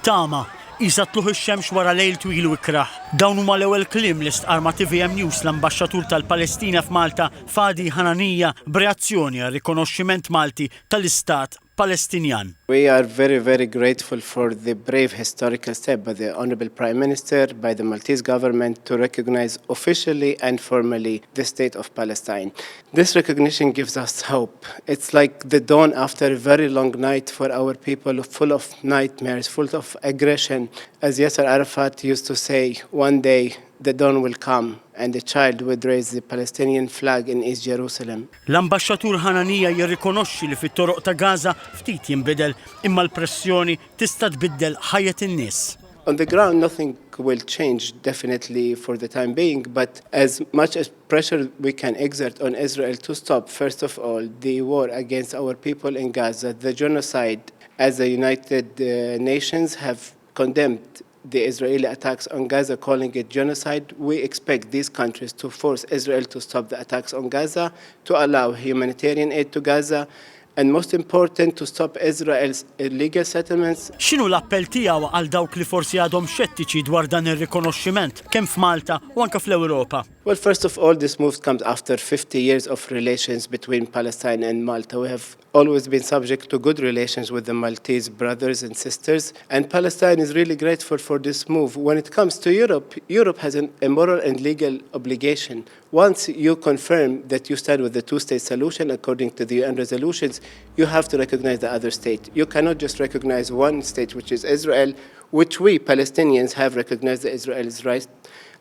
Tama, isa tluħ ix-xemx wara lejl twil u ikraħ. Dawn huma l-ewwel kliem li stqar ma' TVM News l-Ambaxxatur tal-Palestina f'Malta Fadi Hananija b'reazzjoni għar-rikonoxximent Malti tal-Istat Palestinjan. We are very, very grateful for the brave historical step by the Honorable Prime Minister, by the Maltese government to recognize officially and formally the state of Palestine. This recognition gives us hope. It's like the dawn after a very long night for our people, full of nightmares, full of aggression. As Yasser Arafat used to say, one day the dawn will come and the child would raise the Palestinian flag in East Jerusalem. L-Ambaxxatur Hananija jirrikonoxxi li fit-toroq ta' Gaza ftit jinbidel imma l-pressjoni tista' tbiddel ħajja in-nies. On the ground, nothing will change definitely for the time being, but as much as pressure we can exert on Israel to stop, first of all, the war against our people in Gaza, the genocide, as the United Nations have condemned the Israeli attacks on Gaza, calling it genocide. We expect these countries to force Israel to stop the attacks on Gaza, to allow humanitarian aid to Gaza, and most important, to stop Israel's illegal settlements. X'inhu l-appell tiegħu għal dawk li forsi għadhom xettiċi dwar dan ir-rikonoxximent kemm f'Malta u anke fl-Ewropa? Well, first of all, this move comes after 50 years of relations between Palestine and Malta. We have always been subject to good relations with the Maltese brothers and sisters, and Palestine is really grateful for this move. When it comes to Europe, Europe has a moral and legal obligation. Once you confirm that you stand with the two-state solution according to the UN resolutions, you have to recognize the other state. You cannot just recognize one state, which is Israel, which we Palestinians have recognized Israel's right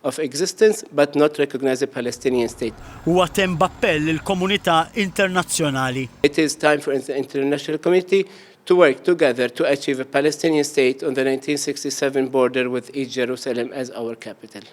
of existence, but not recognize the Palestinian state. Huwa temm b'appell lill-komunità internazzjonali. It is time for the international community to work together to achieve a Palestinian state on the 1967 border with East Jerusalem as our capital.